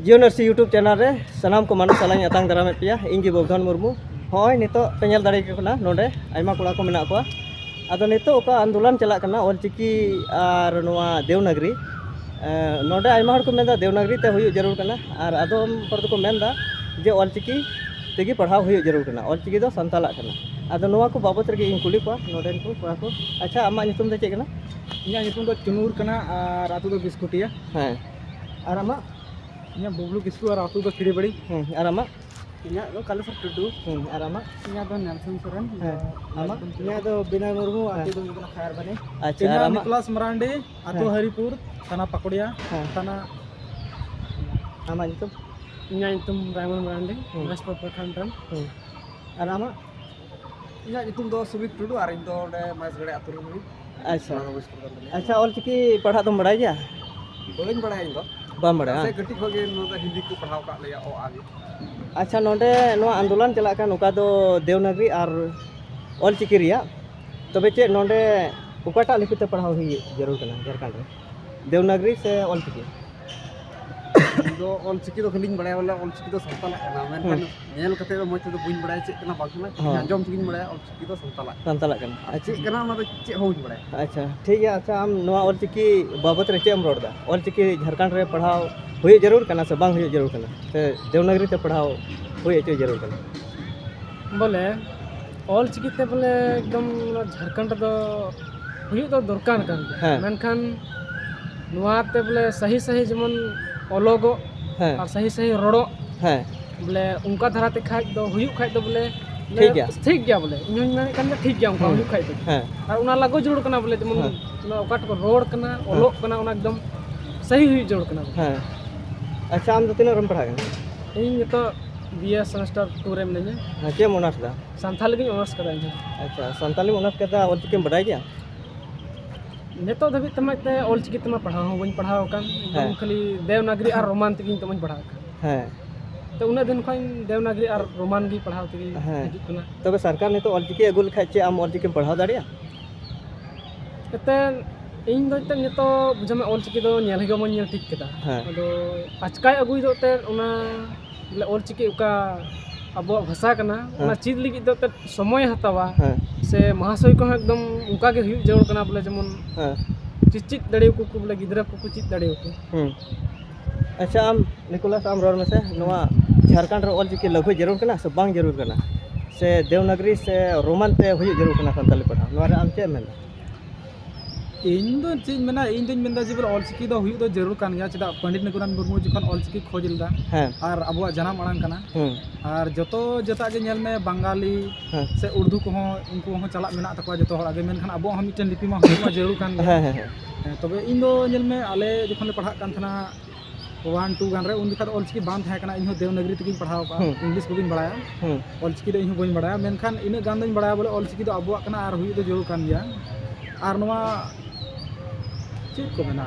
जीओनर्सी YouTube channel रे सानाम को मानुष सालाኝ अतांग दारामे पिया इंगी बोगधन मुर्मू होय नितो पेñel दाड़े के कना नोडे आयमा कोड़ा को मेना कोआ आदो नितो ओका आंदोलन चला कना ऑलचिकी आर नोआ देवनागरी नोडे आयमा हर को मेंदा देवनागरी ते हुयु जरूर कना आर आदोम पर को मेंदा जे ऑलचिकी तेगी पढ़ाव हुयु जरूर कना ऑलचिकी दो संताला कना आदो नोआ को बाबत रे इन कुली को नोडे को कोड़ा को अच्छा अमा नितुम दे चे कना इन्या नितुम दो चुनूर कना आर आतु दो बिस्कुटिया हां आर अमा इन्या बबलू किस्कु आर आतु दो खिड़ी बड़ी आर अमा इन्या दो कालेफर टुडू आर अमा इन्या दो नेल्सन सोरेन अमा इन्या दो बिना मुर्मू आतु दो कना खायर बने अच्छा इन्या आर अमा निकोलास मरांडे आतु हरिपुर थाना पकड़िया थाना अमा नितुम इन्या नितुम रायमन मरांडे वेस्ट प्रखंडन आर अमा इन्या नितुम दो सुबिक टुडू आर इन दो डे माइस गड़े आतु रे अच्छा अच्छा ऑलचिकी पढ़ा तुम बड़ाई गया बोलिन बड़ाई इन दो बाम बड़ा से गटी खोगे नोदा हिंदी को पढ़ाव का लेया ओ आगे अच्छा नोडे नो आंदोलन चला का नोका दो देवनागरी और ऑलचिकी रिया तबे चे नोडे उकाटा लिपिते पढ़ाव हुई जरूर कना झारखंड रे देवनागरी से ऑलचिकी दो ऑलचिकी दो खलिंग बड़ाय वाला ऑलचिकी दो संताला कना मेनखान नेल कते दो मोच दो बुइन बड़ाय चे कना बाकना आंजम चिकिन बड़ाय ऑलचिकी दो संताला कना अच्छा कना ना दो चे हो बड़ाय अच्छा ठीक है अच्छा हम नोआ ऑलचिकी बाबत रे चे हम रोडदा ऑलचिकी झारखंड रे पढ़ाव हुई जरूर कना से बांग हुई जरूर कना से देवनागरी ते पढ़ाव हुई चे जरूर कना बोले ऑलचिकी ते बोले एकदम झारखंड दो हुई दो दरकार कान मेनखान नोआ ते बोले सही सही जमन ओलोगो और सही सही रोडो बोले उनका धरा ते खाय दो हुई खाय दो बोले ठीक गया बोले इन में कान ठीक गया उनका हुई खाय दो और उना लागो जरूर कना बोले जमन उना ओकाट को रोड कना ओलोग कना उना एकदम सही हुई जरूर कना अच्छा हम दो तीन रम पढ़ा गना इन तो बीए सेमेस्टर 2 रे मने हां के मोनास दा संथाली गिन ऑनर्स कदा अच्छा संताली मोनास कदा ऑलचिकी में बढ़ाई गया नेतो धबी तमते ऑलचिकी तमा पढ़ाव हो बन पढ़ाव कान एकदम खाली देवनागरी और रोमान तकिन तमन पढ़ाव कान तो उना दिन खन देवनागरी और रोमान भी पढ़ाव तकी हिजुक कना तबे सरकार ने तो ऑलचिकी अगुल खाचे आम ऑलचिकी में पढ़ाव दाड़िया एते इन दो ते नेतो बुझमे ऑलचिकी दो नेल हिगो मन नेल ठीक केदा अदो आजकाय अगुई दो ते उना बोले ऑलचिकी उका अब भाषा कना उना चीज लगी दो ते समय हतावा से महाशय को एकदम उनका के हुई जरूर कना बोले जमन चिचित दड़े को बोले गिदरा को चित दड़े को अच्छा आम निकोलास आम रोड में से नोआ झारखंड रे ऑलचिकी लगभग जरूर कना से बांग जरूर कना से देवनागरी से रोमान ते हुई जरूर कना संताली पढ़ाव नोआ रे आम चे मेन इन दो चीज मेना इन दिन मेंदा जे बोले ऑलचिकी दो हुई दो जरूर कान गया चदा पंडित नकुरान मुर्मू जखन ऑलचिकी खोज लेदा और अबवा जनाम अड़ांग कना और जतो जता के नेल में बंगाली से उर्दू को उनको हो चला मेना तको जतो हर आगे मेनखान अबो हम मिटन लिपि मा हुई जरूर कान तबे इन दो नेल में आले जखन ले पढ़ा कान थना 1 2 गान रे उन दिखा ऑलचिकी बांध है कना इन देवनागरी तकिन पढ़ाव का इंग्लिश को बिन बड़ाया ऑलचिकी दो इन बइन बड़ाया मेनखान इन गान दिन बड़ाया बोले ऑलचिकी दो अबवा कना और हुई दो जरूर कान गया और नवा को मेना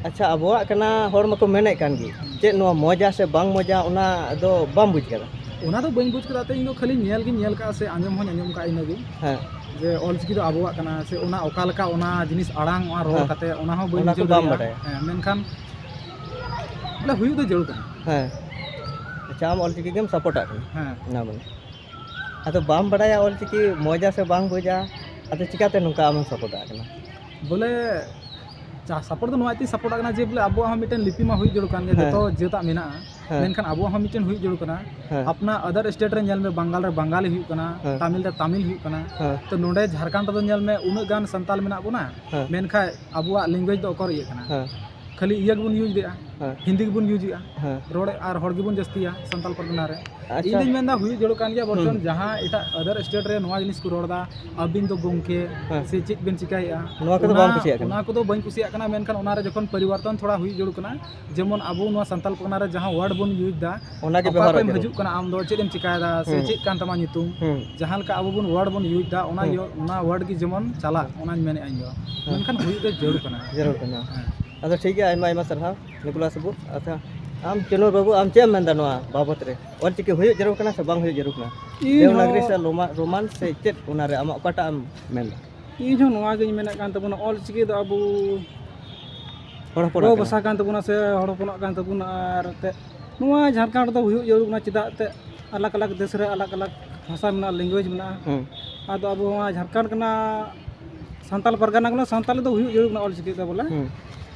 अच्छा अबवा कना हर मको मेने कान गी चे नो मजा से बांग मजा उना दो बाम बुझ कदा उना दो बइन बुझ कदा ते इन खाली नेल गी नेल का से आंजम हो आंजम का इन गी जे ऑलचिकी दो अबवा कना से उना ओका लका उना जिनिस आड़ांग और रोड काते उना हो बइन बुझ बाम बड़े मेनखान बोले हुई दो जरूर कना अच्छा हम ऑलचिकी गेम सपोर्ट आ ना बोले अतो बाम बड़ाया ऑलचिकी मजा से बांग बुझा अतो चिकाते नुका हम सपोर्ट आ कना बोले चा सपोर्ट तो नोआती सपोर्ट करना जे बोले अब हम मिटन लिपि मा हुई जरूर कान गया जतो जेता मेना मेनखान अब हम मिटन हुई जरूर कना अपना अदर स्टेट रे नेल में बंगाल रे बंगाली हुई कना तमिल रे तमिल हुई कना तो नोडे झारखंड तो नेल में उन गान संताल मेना बुना मेनखा अबवा लैंग्वेज तो ओकर ये कना खाली इया गबन यूज देआ हिंदी गबन यूज आ रोड और हर गबन जस्तिया संताल परगना रे इन दिन मेंदा हुई जरूर कान गया बर्तन जहां एटा अदर स्टेट रे नोआ जिनिस को रोडदा अबिन तो गोंके से चित बिन चिकाइया नोआ को बांग कुसिया उना को तो बइन कुसिया कना मेनखान उना रे जखन परिवर्तन थोड़ा हुई जरूर कना जेमन अबो नोआ संताल परगना रे जहां वर्ड बन यूज दा उना के व्यवहार हजू कना आम दो चित एम चिकायदा से चित कान तमा नितुम जहां लका अबो बन वर्ड बन यूज दा उना वर्ड की जेमन चला उना मेने आइन दो मेनखान हुई दो जरूर कना अदा ठीक है आयमा आयमा सरहा निकोलास बाबू अच्छा आम चुनूर बाबू आम चे मेंदा नोआ बाबत रे ऑलचिकी हुई जरूर कना से बांग हुई जरूर कना देवनागरी से रोमान से चेत उना रे आमा ओकाटा मेंदा इ जो नोआ गई मेना कान तबन ऑलचिकी दो अबू ᱦᱚᱲ ᱦᱚᱯᱚᱱᱟᱜ ᱜᱚ ᱠᱟᱱᱟ? ᱵᱷᱟᱥᱟ ᱠᱟᱱ ᱛᱟᱵᱚᱱᱟ ᱥᱮ ᱦᱚᱲ ᱦᱚᱯᱚᱱᱟᱜ ᱠᱟᱱ ᱛᱟᱵᱚᱱᱟ ᱟᱨ ᱮᱱᱛᱮᱫ ᱱᱚᱣᱟ ᱡᱷᱟᱲᱠᱷᱚᱸᱰ ᱨᱮᱫᱚ ᱦᱩᱭᱩᱜ ᱡᱟᱹᱨᱩᱲ ᱠᱟᱱᱟ ᱪᱮᱫᱟᱜ ᱮᱱᱛᱮᱫ ᱟᱞᱟᱜᱽ ᱫᱮᱥ ᱨᱮ ᱟᱞᱟᱜᱽ ᱵᱷᱟᱥᱟ ᱢᱮᱱᱟᱜᱼᱟ ᱞᱮᱝᱜᱩᱭᱮᱡᱽ ᱢᱮᱱᱟᱜᱼᱟ ᱟᱫᱚ ᱟᱵᱚ ᱱᱚᱣᱟ ᱡᱷᱟᱲᱠᱷᱚᱸᱰ ᱠᱟᱱᱟ ᱥᱟᱱᱛᱟᱲ ᱯᱟᱨᱜᱟᱱᱟ ᱠᱟᱱᱟ ᱥᱟᱱᱛᱟᱲ ᱫᱚ ᱦᱩᱭᱩᱜ ᱡᱟᱹᱨᱩᱲ ᱠᱟᱱᱟ ᱚᱞᱪᱤᱠᱤ ᱫᱚ ᱵᱚᱞᱮ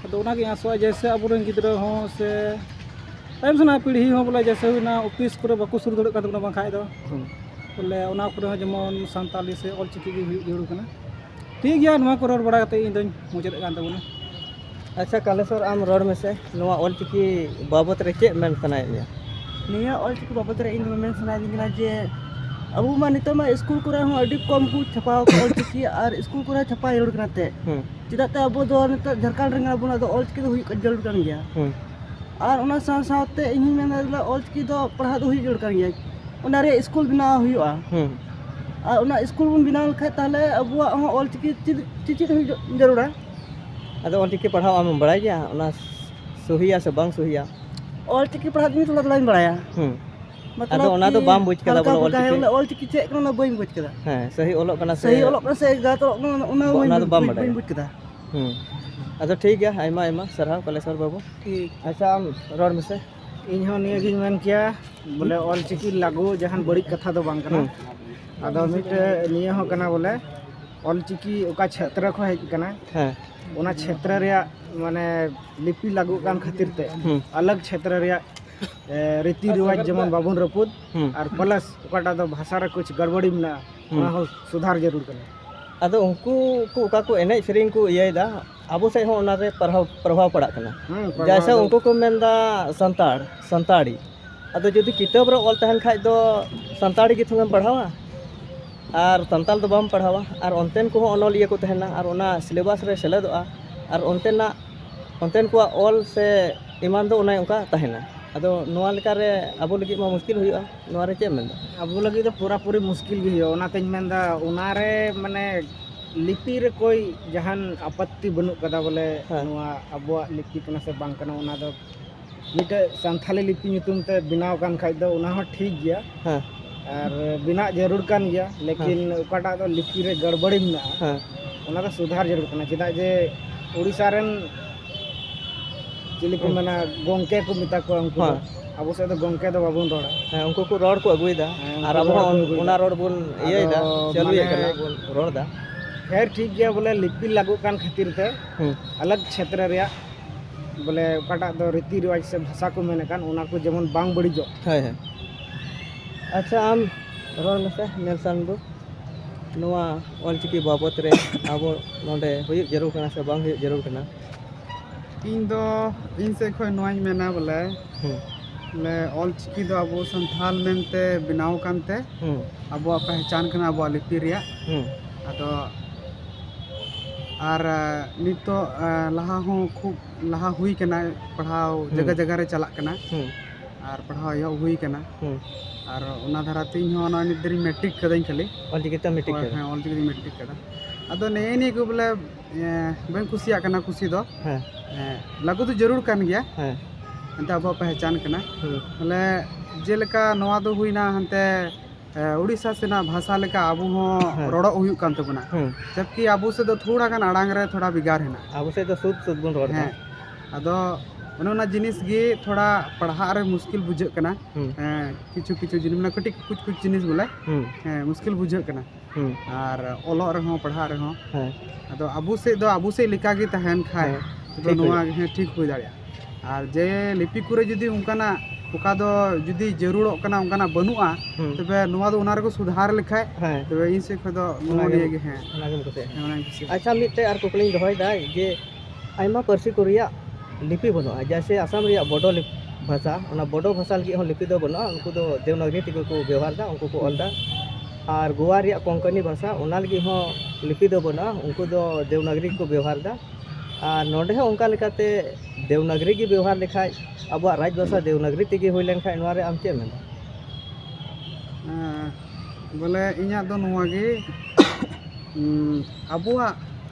ᱟᱫᱚ ᱚᱱᱟᱜᱮ ᱟᱥᱚᱜᱼᱟ ᱡᱮᱭᱥᱮ ᱟᱵᱚᱨᱮᱱ ᱜᱤᱫᱽᱨᱟᱹ ᱦᱚᱸ ᱥᱮ ᱛᱟᱭᱚᱢ ᱥᱮᱱᱟᱜ ᱯᱤᱲᱦᱤ ᱦᱚᱸ ᱵᱚᱞᱮ ᱡᱮᱭᱥᱮ ᱦᱩᱭᱱᱟ ᱚᱯᱷᱤᱥ ᱠᱚᱨᱮ ᱵᱟᱠᱚ ᱥᱩᱨ ᱫᱟᱲᱮᱭᱟᱜ ᱠᱟᱱ ᱛᱟᱵᱚᱱᱟ ᱵᱟᱝᱠᱷᱟᱡ ᱫᱚ ᱵᱚᱞᱮ ᱚᱱᱟ ᱠᱚᱨᱮ ᱦᱚᱸ ᱡᱮᱢᱚᱱ ᱥᱟᱱᱛᱟᱞᱤ ᱥᱮ ᱚᱞᱪᱤᱠᱤ ᱜᱮ ᱦᱩᱭᱩᱜ ᱡᱟᱹᱨᱩᱲ ᱠᱟᱱᱟ ᱴᱷᱤᱠ ᱜᱮᱭᱟ ᱱᱚᱣᱟ ᱠᱚ ᱨᱚᱲ ᱵᱟᱲᱟ ᱠᱟᱛᱮ ᱤᱧ ᱫᱚᱧ ᱢᱩᱪᱟᱹᱫ ᱠᱟᱱ ᱛᱟᱵᱚᱱᱟ ᱟᱪᱪᱷᱟ ᱠᱟᱞᱮᱥᱚᱨ ᱟᱢ ᱨᱚᱲ ᱢᱮᱥᱮ ᱱᱚᱣᱟ ᱚᱞᱪᱤᱠᱤ ᱵᱟᱵᱚᱫ ᱨᱮ ᱪᱮᱫ ᱢᱮᱱ ᱥᱟᱱᱟᱭᱮᱫ ᱢᱮᱭᱟ? ᱱᱤᱭᱟᱹ ᱚᱞᱪᱤᱠᱤ ᱵᱟᱵᱚᱫ ᱨᱮ ᱤᱧ ᱢᱮᱱ ᱥᱟᱱᱟᱭᱤᱫᱤᱧ ᱠᱟᱱᱟ ᱡᱮ ᱟᱵᱚ ᱢᱟ ᱱᱤᱛᱚᱜ ᱢᱟ ᱥᱠᱩᱞ ᱠᱚᱨᱮ ᱦᱚᱸ ᱟᱹᱰᱤ ᱠᱚᱢ ᱠᱚ ᱪᱷᱟᱯᱟᱣ ᱠᱟᱜᱼᱟ ᱚᱞᱪᱤᱠᱤ ᱟᱨ ᱥᱠᱩᱞ ᱠᱚᱨᱮ ᱪᱷᱟᱯᱟ ᱡᱟᱹᱨᱩᱲ ᱠᱟᱱᱟ ᱛᱮ ᱪᱮᱫᱟᱜ ᱛᱮ ᱟᱵᱚ ᱫᱚ ᱱᱤᱛᱚᱜ ᱡᱷᱟᱲᱠᱷᱚᱸᱰ ᱨᱮᱱ ᱟᱵᱚ ᱫᱚ ᱚᱞᱪᱤᱠᱤ ᱫᱚ ᱦᱩᱭᱩᱜ ᱡᱟᱹᱨᱩᱲ ᱠᱟᱱ ᱜᱮᱭᱟ ᱟᱨ ᱚᱱᱟ ᱥᱟᱶᱛᱮ ᱤᱧ ᱦᱚᱧ ᱢᱮᱱᱫᱟ ᱚᱞᱪᱤᱠᱤ ᱫᱚ ᱯᱟᱲᱦᱟᱜ ᱫᱚ ᱦᱩᱭᱩᱜ ᱡᱟᱹᱨᱩᱲ ᱠᱟᱱ ᱜᱮᱭᱟ ᱚᱱᱟ ᱨᱮ ᱥᱠᱩᱞ ᱵᱮᱱᱟᱣ ᱦᱩᱭᱩᱜᱼᱟ ᱟᱨ ᱚᱱᱟ ᱥᱠᱩᱞ ᱵᱚᱱ ᱵᱮᱱᱟᱣ ᱞᱮᱠᱷᱟᱡ ᱛᱟᱦᱚᱞᱮ ᱟᱵᱚᱣᱟᱜ ᱦᱚᱸ ᱚᱞᱪᱤᱠᱤ ᱪᱮᱫ ᱦᱩᱭᱩᱜ ᱡᱟᱹᱨᱩᱲᱟ ᱟᱫᱚ ᱚᱞᱪᱤᱠᱤ ᱯᱟᱲᱦᱟᱣ ᱟᱢᱮᱢ ᱵᱟᱲᱟᱭ ᱜᱮᱭᱟ ᱚᱱᱟ ᱥᱩᱦᱤᱭᱟ ᱥᱮ ᱵᱟᱝ ᱥᱩᱦᱤᱭᱟ? ᱚᱞᱪᱤᱠᱤ ᱯᱟᱲᱦᱟᱜ ᱫᱚ ᱛᱷᱚᱲᱟ ᱛᱷᱚᱲᱟᱧ ᱵᱟᱲᱟᱭᱟ ᱟᱫᱚ ᱢᱚᱛᱞᱚᱵ ᱚᱱᱟ ᱠᱤ ᱫᱚ ᱵᱟᱢ ᱵᱩᱡᱽ ᱠᱟᱫᱟ ᱦᱟᱞᱠᱟ ᱵᱚᱞᱮ ᱯᱷᱩᱞᱠᱟ ᱚᱞᱪᱤᱠᱤ ᱚᱞᱪᱤᱠᱤ ᱪᱮᱫ ᱠᱟᱱᱟ ᱚᱱᱟ ᱵᱟᱹᱧ ᱵᱩᱡᱽ ᱠᱮᱫᱟ ᱥᱟᱦᱤ ᱚᱞᱚᱜ ᱠᱟᱱᱟ ᱥᱮ ᱥᱟᱹᱦᱤ ᱚᱞᱚᱜ ᱠᱟᱱᱟ ᱥᱮ ᱜᱟᱞᱟᱛ ᱚᱞᱚᱜ ᱠᱟᱱᱟ ᱚᱱᱟ ᱫᱚ ᱵᱟᱢ ᱵᱟᱹᱧ ᱵᱟᱰᱟᱭᱟ ᱵᱩᱡᱽ ᱠᱮᱫᱟ ᱟᱫᱚ ᱴᱷᱤᱠ ᱜᱮᱭᱟ ᱟᱭᱢᱟ ᱟᱭᱢᱟ ᱥᱟᱨᱦᱟᱣ ᱠᱟᱞᱮᱥᱚᱨ ᱵᱟᱹᱵᱩ ᱴᱷᱤᱠ ᱟᱪᱪᱷᱟ ᱟᱢ ᱨᱚᱲ ᱢᱮᱥᱮ ᱤᱧ ᱦᱚᱸ ᱱᱤᱭᱟᱹᱜᱤᱧ ᱢᱮᱱ ᱠᱮᱭᱟ ᱵᱚᱞᱮ ᱚᱞᱪᱤᱠᱤ ᱞᱟᱹᱜᱩ ᱡᱟᱦᱟᱱ ᱵᱟᱹᱲᱤᱡ ᱠᱟᱛᱷᱟ ᱫᱚ ᱵᱟᱝ ᱠᱟᱱᱟ ᱟᱫᱚ ᱢᱤᱫᱴᱮᱡ ᱱᱤᱭᱟᱹ ᱦᱚᱸ ᱠᱟᱱᱟ ᱵᱚᱞᱮ ᱚᱞᱪᱤᱠᱤ ᱚᱠᱟ ᱪᱷᱮᱛᱨᱚ ᱠᱷᱚᱱ ᱦᱮᱡ ᱟᱠᱟᱱᱟ ᱚᱱᱟ ᱪᱷᱮᱛᱨᱚ ᱨᱮᱭᱟᱜ ᱢᱟᱱᱮ ᱞᱤᱯᱤ ᱞᱟᱹᱜᱩᱜ ᱠᱟᱱ ᱠᱷᱟᱹᱛᱤᱨ ᱛᱮ ᱟᱞᱟᱜᱽ ᱪᱷᱮᱛᱨᱚ ᱨᱮᱭᱟᱜ ᱨᱤᱛᱤ ᱨᱮᱣᱟᱡᱽ ᱡᱮᱢᱚन ᱵᱟᱵᱚᱱ ᱨᱟᱹᱯᱩᱫ ᱟᱨ ᱯᱞᱟᱥ ᱚᱠᱟᱴᱟᱜ ᱫᱚ ᱵᱷᱟষᱟ ᱨᱮ ᱠᱩछ ᱜᱟᱲᱵᱟᱲᱤ ᱢᱮᱱᱟᱜᱼᱟ ᱚᱱᱟ ᱦᱚᱸ ᱥᱩᱫᱷᱟᱨ ᱡᱟᱹᱨᱩᱲ ᱠᱟᱱᱟ ᱟᱫᱚ ᱩᱱᱠᱩ ᱚᱠᱟ ᱠᱚ ᱮᱱᱮᱡ ᱥᱮᱨᱮᱧ ᱠᱚ ᱤᱭᱟᱹᱭᱮᱫᱟ ᱟᱵᱚ ᱥᱮᱫ ᱦᱚᱸ ᱚᱱᱟᱨᱮ ᱯᱨᱚᱵᱷᱟᱵ ᱯᱟᱲᱟᱜ ᱠᱟᱱᱟ ᱡᱮᱭᱥᱮ ᱩᱱᱠᱩ ᱠᱚ ᱢᱮᱱᱫᱟ ᱥᱟᱱᱛᱟᱲᱤ ᱟᱫᱚ ᱡᱩᱫᱤ ᱠᱤᱛᱟᱹᱵ ᱨᱮ ᱚᱞ ᱛᱟᱦᱮᱱ ᱠᱷᱟᱡ ᱫᱚ ᱥᱟᱱᱛᱟᱲᱤ ᱜᱮ ᱛᱷᱚᱲᱟᱢ ᱯᱟᱲᱦᱟᱣᱟ ᱟᱨ ᱥᱟᱱᱛᱟᱲ ᱫᱚ ᱵᱟᱢ ᱯᱟᱲᱦᱟᱣᱟ ᱟᱨ ᱚᱱᱛᱮᱱ ᱠᱚᱦᱚᱸ ᱚᱱᱚᱞᱤᱭᱟᱹ ᱠᱚ ᱛᱟᱦᱮᱱᱟ ᱟᱨ ᱚᱱᱟ ᱥᱤᱞᱮᱵᱟᱥ ᱨᱮ ᱥᱮᱞᱮᱫᱚᱜᱼᱟ ᱟᱨ ᱚᱱᱛᱮᱱ ᱠᱚᱣᱟᱜ ᱚᱞ ᱥᱮ ᱮᱢᱟᱱ ᱫᱚ ᱚᱱᱮ ᱚᱱᱠᱟ ᱛᱟᱦᱮᱱᱟ ᱟᱫᱚ ᱱᱚᱣᱟ ᱞᱮᱠᱟᱨᱮ ᱟᱵᱚ ᱞᱟᱹᱜᱤᱫ ᱢᱟ ᱢᱩᱥᱠᱤᱞ ᱦᱩᱭᱩᱜᱼᱟ ᱱᱚᱣᱟ ᱨᱮ ᱪᱮᱫ ᱮᱢ ᱢᱮᱱᱫᱟ? ᱟᱵᱚ ᱞᱟᱹᱜᱤᱫ ᱫᱚ ᱯᱩᱨᱟᱹᱯᱩᱨᱤ ᱢᱩᱥᱠᱤᱞ ᱜᱮ ᱦᱩᱭᱩᱜᱼᱟ ᱚᱱᱟᱛᱮᱧ ᱢᱮᱱᱫᱟ ᱚᱱᱟᱨᱮ ᱢᱟᱱᱮ ᱞᱤᱯᱤ ᱨᱮ ᱠᱳᱭ ᱡᱟᱦᱟᱱ ᱟᱯᱚᱛᱛᱤ ᱵᱟᱹᱱᱩᱜ ᱠᱟᱫᱟ ᱵᱚᱞᱮ ᱱᱚᱣᱟ ᱟᱵᱚᱣᱟᱜ ᱞᱤᱯᱤ ᱠᱟᱱᱟ ᱥᱮ ᱵᱟᱝ ᱠᱟᱱᱟ ᱚᱱᱟ ᱫᱚ ᱢᱤᱫᱴᱮᱡ ᱥᱟᱱᱛᱷᱟᱞᱤ ᱞᱤᱯᱤ ᱧᱩᱛᱩᱢ ᱛᱮ ᱵᱮᱱᱟᱣ ᱠᱟᱱ ᱠᱷᱟᱡ ᱫᱚ ᱚᱱᱟ ᱦᱚᱸ ᱴᱷᱤᱠ ᱜᱮᱭᱟ ᱟᱨ ᱵᱮᱱᱟᱣ ᱡᱟᱹᱨᱩᱲ ᱠᱟᱱ ᱜᱮᱭᱟ ᱞᱮᱠᱤᱱ ᱚᱠᱟᱴᱟᱜ ᱫᱚ ᱞᱤᱯᱤ ᱨᱮ ᱜᱟᱲᱵᱟᱲᱤ ᱢᱮᱱᱟᱜᱼᱟ ᱚᱱᱟ ᱫᱚ ᱥᱩᱫᱷᱟᱨ ᱡᱟᱹᱨᱩᱲ ᱠᱟᱱᱟ ᱪᱮᱫᱟᱜ ᱡᱮ ᱩᱲᱤᱥᱥᱟ ᱨᱮᱱ ᱪᱤᱞᱤ ᱠᱚ ᱢᱮᱱᱟ ᱜᱚᱝᱠᱮ ᱠᱚ ᱢᱮᱛᱟ ᱠᱚᱣᱟ ᱩᱱᱠᱩ ᱫᱚ ᱟᱵᱚ ᱥᱮᱫ ᱫᱚ ᱜᱚᱝᱠᱮ ᱫᱚ ᱵᱟᱵᱚᱱ ᱨᱚᱲᱟ ᱩᱱᱠᱩ ᱠᱚ ᱨᱚᱲ ᱠᱚ ᱟᱹᱜᱩᱭᱮᱫᱟ ᱟᱨ ᱟᱵᱚ ᱦᱚᱸ ᱚᱱᱟ ᱨᱚᱲ ᱵᱚᱱ ᱤᱭᱟᱹᱭᱮᱫᱟ ᱪᱟᱹᱞᱩᱭᱮᱫ ᱠᱟᱱᱟ ᱵᱚᱱ ᱨᱚᱲᱫᱟ ᱠᱷैर ᱴᱷᱤक ᱜᱮᱭᱟ ᱵᱚᱞᱮ ᱞᱤᱯᱤ ᱞᱟᱹᱜᱩᱜ ᱠᱟᱱ ᱠᱷᱟᱹᱛᱤᱨ te अलग क्षेत्र ᱨᱮᱭᱟᱜ ᱵᱚᱞᱮ ᱚᱠᱟᱴᱟᱜ ᱫᱚ ᱨᱤᱛᱤ ᱨᱮᱣᱟᱡᱽ ᱥᱮ ᱵᱷᱟषᱟ ᱠᱚ ᱢᱮᱱᱮᱫ ᱠᱟᱱ ᱚᱱᱟ ᱠᱚ ᱡᱮᱢᱚᱱ ᱵᱟᱝ ᱵᱟᱹᱲᱤᱡᱚᱜ ᱟᱪᱪᱷᱟ ᱟᱢ ᱨᱚᱲ ᱢᱮᱥᱮ ᱱᱮᱞᱥᱚᱱ ᱵᱟᱹᱵᱩ ᱱᱚᱣᱟ ᱚᱞᱪᱤᱠᱤ ᱵᱟᱵᱚᱫ ᱨᱮ ᱟᱵᱚ ᱱᱚᱰᱮ ᱦᱩᱭᱩᱜ ᱡᱟᱹᱨᱩᱲ ᱠᱟᱱᱟ ᱥᱮ ᱵᱟᱝ ᱦᱩᱭᱩᱜ ᱡᱟᱹᱨᱩᱲ ᱠᱟᱱᱟ? ᱤᱧ ᱫᱚ ᱤᱧ ᱥᱮᱫ ᱠᱷᱚᱱ ᱱᱚᱣᱟᱧ ᱢᱮᱱᱟ ᱵᱚᱞᱮ ᱚᱞᱪᱤᱠᱤ ᱫᱚ ᱟᱵᱚ ᱥᱟᱱᱛᱟᱲ ᱢᱮᱱᱛᱮ ᱵᱮᱱᱟᱣ ᱠᱟᱱᱛᱮ ᱟᱵᱚᱣᱟᱜ ᱯᱮᱦᱪᱟᱱ ᱠᱟᱱᱟ ᱟᱵᱚᱣᱟᱜ ᱞᱤᱯᱤ ᱨᱮᱭᱟᱜ ᱟᱫᱚ ᱟᱨ ᱱᱤᱛᱚᱜ ᱞᱟᱦᱟ ᱦᱚᱸ ᱠᱷᱩᱵ ᱞᱟᱦᱟ ᱦᱩᱭ ᱠᱟᱱᱟ ᱯᱟᱲᱦᱟᱣ ᱡᱟᱭᱜᱟ ᱡᱟᱭᱜᱟ ᱨᱮ ᱪᱟᱞᱟᱜ ᱠᱟᱱᱟ ᱟᱨ ᱯᱟᱲᱦᱟᱣ ᱮᱦᱚᱵ ᱦᱩᱭ ᱠᱟᱱᱟ ᱟᱨ ᱚᱱᱟ ᱫᱷᱟᱨᱟᱛᱮ ᱤᱧ ᱦᱚᱸ ᱱᱤᱛ ᱫᱷᱟᱹᱨᱤᱡ ᱢᱮᱴᱨᱤᱠ ᱠᱟᱹᱫᱟᱹᱧ ᱠᱷᱟᱹᱞᱤ ᱚᱞᱪᱤᱠᱤ ᱢᱮᱴᱨᱤᱠ ᱠᱟᱫᱟ ᱦᱮᱸ ᱚᱞᱪᱤᱠᱤ ᱢᱮᱴᱨᱤᱠ ᱠᱟᱫᱟ ᱟᱫᱚ ᱱᱤᱭᱟᱹ ᱠᱚ ᱵᱚᱞᱮ ᱵᱟᱹᱧ ᱠᱩᱥᱤᱭᱟᱜ ᱠᱟᱱᱟ ᱠᱩᱥᱤ ᱫᱚ ᱞᱟᱹᱜᱩ ᱫᱚ ᱡᱟᱹᱨᱩᱲ ᱠᱟᱱ ᱜᱮᱭᱟ ᱮᱱᱛᱮ ᱟᱵᱚᱣᱟᱜ ᱯᱮᱦᱪᱟᱱ ᱠᱟᱱᱟ ᱵᱚᱞᱮ ᱡᱮᱞᱮᱠᱟ ᱱᱚᱣᱟ ᱫᱚ ᱦᱩᱭᱱᱟ ᱦᱟᱱᱛᱮ उड़ीसा सेना भाषा लेका आबू रोड़ो हुयुग कान तबना जबकि आबू से दो थोड़ा गान आड़ांग रे थोड़ा बिगार है ना आबू से तो सुध सुध बन रोड़ है अदो उन्होंने जिनिस गे थोड़ा पढ़ा रे मुश्किल बुझे कना किछु किछु जिनिस ना कटी कुछ कुछ जिनिस बोले मुश्किल बुझे कना और ओलो रे हो पढ़ा रे हो अदो आबू से लिका गे तहन खाय तो नोआ ठीक हो दाड़िया और जे लिपि कुरे जदी उनकाना ओका दो जुदी जरूरत कना उनकाना बनुआ तबे नोआ दो उना रे को सुधार लिखाय तबे इन से खदो नोआ लिए गे है अच्छा मिटे आर कुकलिंग दोहय दा जे आइमा परसी को रिया लिपि बनुआ जैसे आसाम रिया बोडो भाषा ओना बोडो भाषा लगी हो लिपि दो बनुआ उनको दो देवनागरी तिगो को व्यवहार दा उनको को ऑलदा और गोवा रिया कोंकणी भाषा ओना लगी हो लिपि दो बनुआ उनको दो देवनागरी को व्यवहार दा और नोडे हो उनका लेकाते देवनागरी की व्यवहार लिखाय अब राज भाषा देवनागरी तेगे हुई लेन खाय नोआ रे आम चे मेन बोले इना दो नोआ गे अबुआ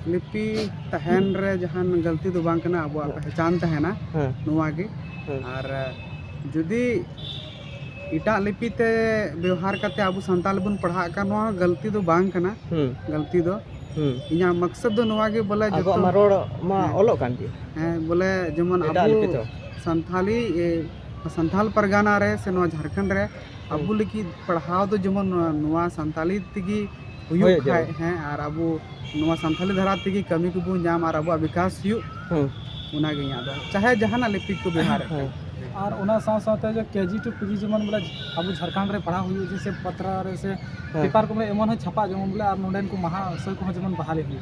लिपि तहन रे जहान गलती दो बांग कना अबुआ पहचान तहना नोआ गे और जुदी इटा लिपि ते व्यवहार करते अबु संताल बन पढ़ा का नोआ गलती दो बांग कना गलती दो ᱤᱧᱟᱹᱜ ᱢaqsad ᱫᱚ ᱱᱚᱣᱟ ᱜᱮ ᱵᱚᱞᱮ ᱟᱵᱚ ᱢᱟ ᱨᱚᱲ ᱢᱟ ᱚᱞᱚᱜ ᱠᱟᱱ ᱜᱮ ᱵᱚᱞᱮ ᱡᱮᱢᱚᱱ ᱮᱴᱟᱜ ᱞᱤᱯᱤ ᱛᱮ ᱥᱟᱱᱛᱟᱞᱤ ᱥᱟᱱᱛᱟᱞ ᱯᱟᱨᱜᱟᱱᱟ ᱨᱮ ᱥᱮ ᱱᱚᱣᱟ ᱡᱷᱟᱲᱠᱷᱚᱸᱰ ᱨᱮ ᱟᱵᱚ ᱞᱟᱹᱜᱤᱫ ᱯᱟᱲᱦᱟᱣ ᱫᱚ ᱡᱮᱢᱚᱱ ᱱᱚᱣᱟ ᱥᱟᱱᱛᱟᱞᱤ ᱛᱮᱜᱮ ᱦᱩᱭᱩᱜ ᱠᱷᱟᱡ ᱟᱨ ᱟᱵᱚ ᱱᱚᱣᱟ ᱥᱟᱱᱛᱟᱞᱤ ᱫᱷᱟᱨᱟ ᱛᱮᱜᱮ ᱠᱟᱹᱢᱤ ᱠᱚᱵᱚᱱ ᱧᱟᱢ ᱟᱨ ᱟᱵᱚᱣᱟᱜ ᱵᱤᱠᱟᱥ ᱦᱩᱭᱩᱜ ᱚᱱᱟᱜᱮ ᱤᱧᱟᱹᱜ ᱫᱚ ᱪᱟᱦᱮ ᱡᱟᱦᱟᱱᱟᱜ ᱞᱤᱯᱤ ᱠᱚ ᱵᱮᱣᱦᱟᱨ ᱟᱨ ᱚᱱᱟ ᱥᱟᱶ ᱥᱟᱶᱛᱮ ᱡᱮ केजी टू पीजी जेमन बोले अब झारखंड रे पढ़ा हुई जैसे पत्रा रे से पेपर को एमन छापा जेमन बोले और नोडेन को महा सर को जेमन बहाली हुई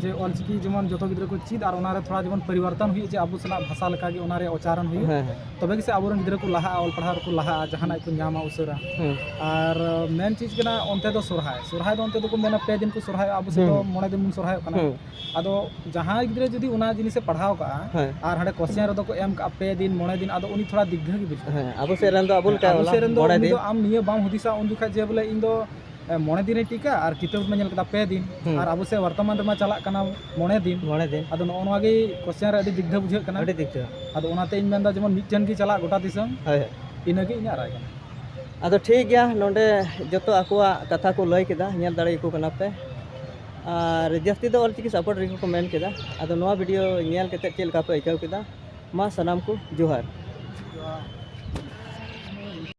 जे ऑलचिकी जेमन जतो गिद्रा को चीज और ओना रे थोड़ा जेमन परिवर्तन हुई जे अब सना भाषा लका के ओना रे उच्चारण हुई तबे से अब गिद्रा को लहा ऑल पढ़ा को लहा जहाना को नामा उसरा और मेन चीज केना ओनते दो सोरहाय दो ओनते दो को मेना 5 दिन को सोरहाय अब से दो मोने दिन सोरहाय कना आदो जहां गिद्रा जदी ओना जिनिस पढ़ाव का और हडे क्वेश्चन रे दो को एम का 5 दिन मोने दिन आदो उनी थोड़ा दिग्घ गे बुझ अब से रन दो अबुल का मोने दिन आम निये बाम हुदिसा उन दुखा जे बोले इन दो मोने दिन टीका और किताब में नेल कदा 5 दिन और अब से वर्तमान रे मा चला कना मोने दिन आदो नोनवा गे क्वेश्चन रे अडी दिग्घ बुझे कना अडी दिग्घ आदो ओनाते इन मेंदा जेमन मिटन की चला गोटा दिसम इनगे इना राय कना आदो ठीक गया नोंडे जतो आकुआ कथा को लय केदा नेल दाड़े को कना पे और जस्ती दो ऑलचिकी सपोर्ट रे को मेन केदा आदो नोवा वीडियो नेल केते चेल का पे आइकाव केदा मा सनाम को जोहार